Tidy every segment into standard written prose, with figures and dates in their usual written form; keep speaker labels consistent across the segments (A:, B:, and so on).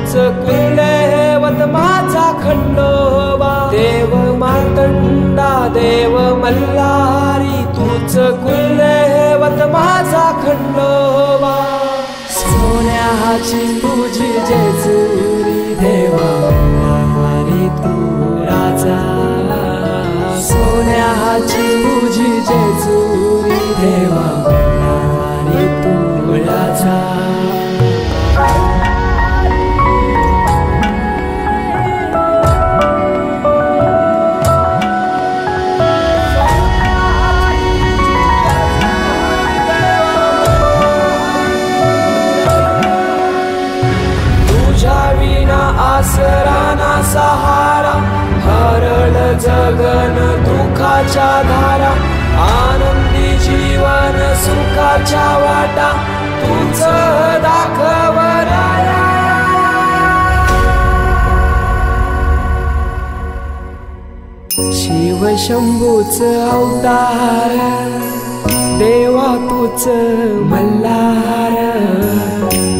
A: तूच कुलदैवत माझा खंडोबा. देव मार्तंडा देव मल्हारी तूच कुलदैवत माझा खंडोबा. सोन्याची तुझी जेजुरी देवा मल्हारी तू राजा. सोन्याची तुझी जेजुरी देवा मल्हारी तू राजा. आसरा ना सहारा हरळ जगन दुःखाच्या धारा. आनंदी जीवन सुखाच्या वाटा तुझ दाखव राया. शिव शंभूच अवतार देवा तूच मल्हार.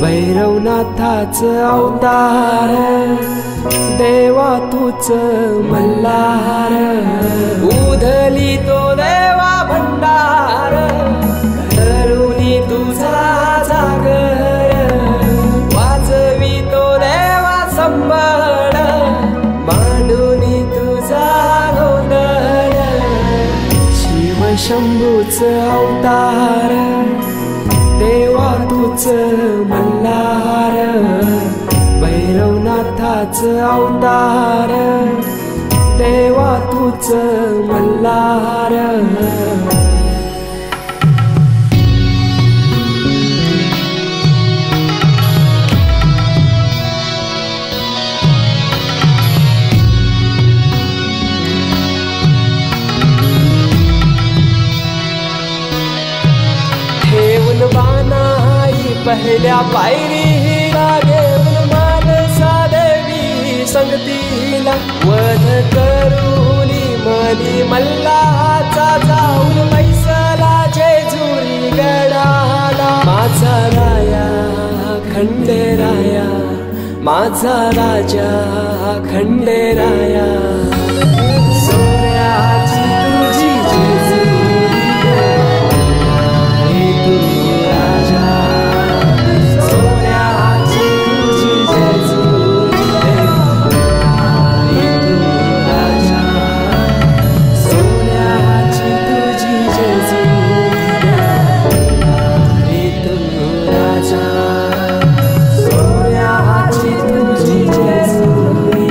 A: भैरवनाथाच अवतार देवा तूच मल्हार. उधली तो देवा भंडार धरुनी तुझा जागर. वाजवी तो देवा संबळ मांडुनी तुझा गोंधळ. शिव शंभूच अवतार देवा तूच मल्हार. भैरवनाथाच अवतार देवा तूच मल्हार. ठेवून बाणाई पहिल्या पायरीला घेऊन मानसा देवी संगतीला. वध करूनी मनी मल्हाचा जाऊन बैसला जेजुरी गडाला. माझा राया खंडेराया माझा राजा खंडेराया. सोन्याची तुझी जेजुरी तू राजा. सोन्याची तुझी जेजुरी तू राजा. सोन्याची तुझी जेजुरी तू राजा. सोन्याची तुझी Jejuri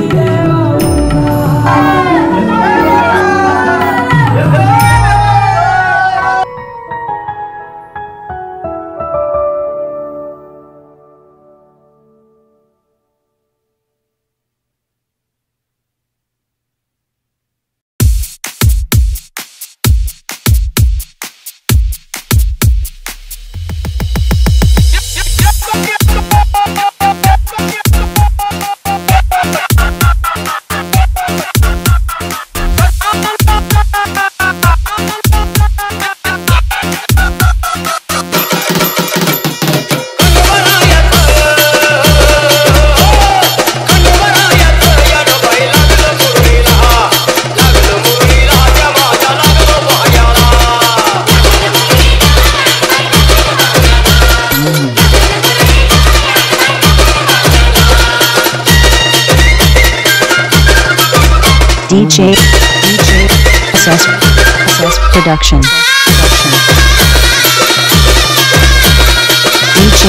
B: DJ SS Production. DJ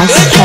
B: SK.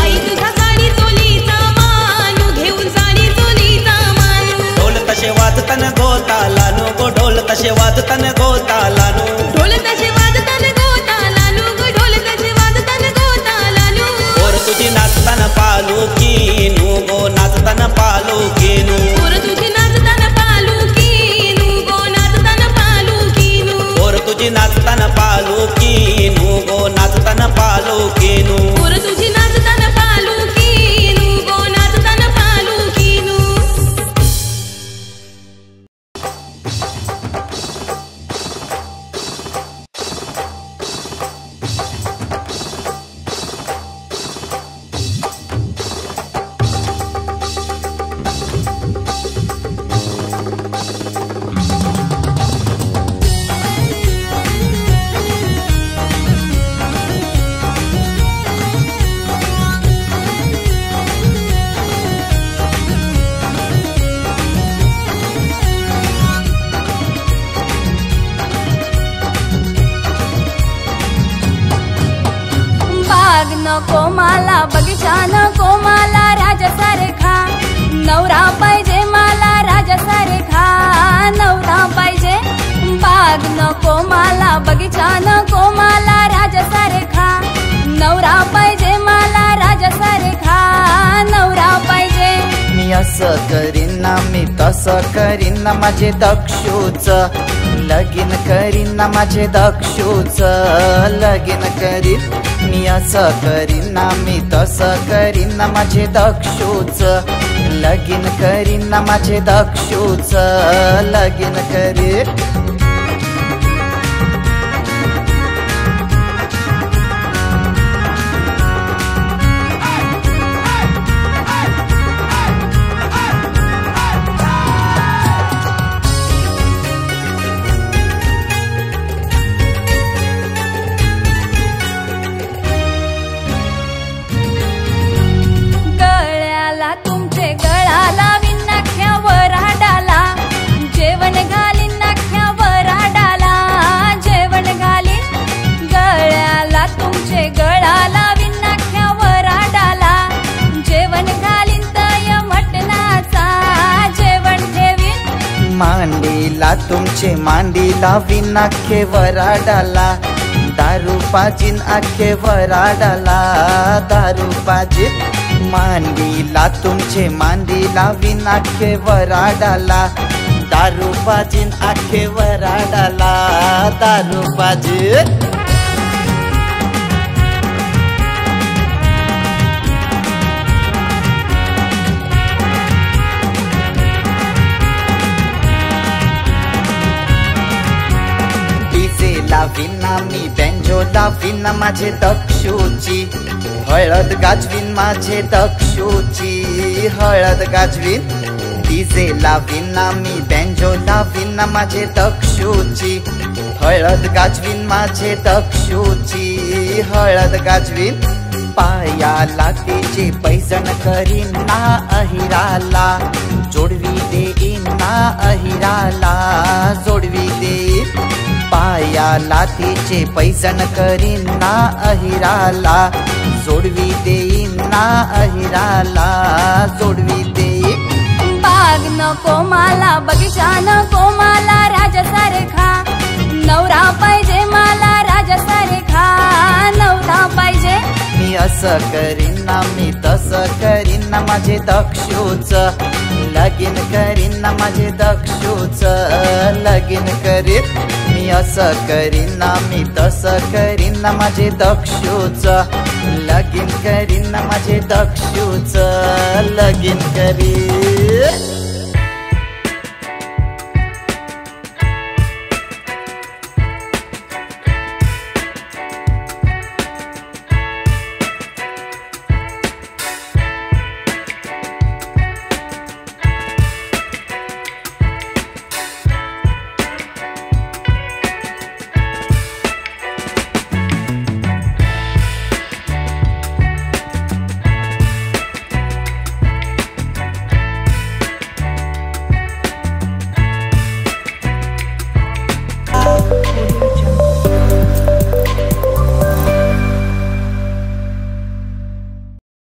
C: आई तुझा साडी चोलीचा मानू घेऊन साडी चोलीचा मानू तसे वाजतान गोतालानू
D: ढोल तसे वाजतान गोतालानू ग ढोल तसे वाजतान गोतालानू
C: पोर तुझी नाचताना पालुकीनू गो नाचताना पालुकीनू
D: पोर तुझी नाचताना पालुकीनू गो नाचताना पालुकीनू
C: पोर तुझी नाचताना पालुकीनू गो नाचताना पालुकीनू
D: पोर तुझी नाचताना पालुकीनू गो नाचताना पालुकीनू बाग नको मला बगीचा नको मला राजासारखा नवरा पाहिजे मला राजासारखा नवरा पाहिजे बाग नको मला बगीचा नको मला राजासारखा नवरा पाहिजे मला राजासारखा नवरा पाहिजे
E: मी असं करीन ना मी तसं करीन ना माझे दक्षूच लगीन करीन ना माझे दक्षूच लगीन करीन मी असं करीन ना मी तसं करीन ना माझे दक्षूच लगीन करीन ना माझे दक्षूच लगीन करीन
D: गळ्याला तुमचे गळा लावीन नाख्यावर आडाला जेवण घालीन नाख्यावर आडाला जेवण घालीन गळ्याला तुमचे गळा लावीन नाख्यावर आडाला जेवण घालीन तय मटणाचा जेवण ठेवीन
E: मांडीला तुमचे मांडीला विनाखे वराडाला दारू पाजीन आखे वराडाला दारू पाजीन मांडीला तुमचे मांडीला विनाखे वराडाला दारू पाजीन आखे वराडाला दारू पाजीन लावीना मी बँजो लावीना माझे दक्षूची हळद गाजवीन माझे दक्षूची हळद गाजवीन डीजे लावीना मी बँजो लावीना माझे दक्षूची हळद गाजवीन माझे दक्षूची हळद गाजवीन पायाला तिचे पैजण करीन ना अहिराला जोडवी देईन ना अहिराला जोडवी देईन पायाला तिचे पैजण करीन ना अहिराला जोडवी देईन ना अहिराला जोडवी देईन
D: बाग नको मला बगीचा नको मला राजासारखा नवरा पाहिजे मला राजासारखा नवरा पाहिजे
E: मी असं करीन ना मी तसं करीन ना माझे दक्षूच लगीन करीन ना माझे दक्षूच लगीन करीन मी असं करीन ना मी तसं करीन ना माझे दक्षूच लगीन करीन ना माझे दक्षूच लगीन करीन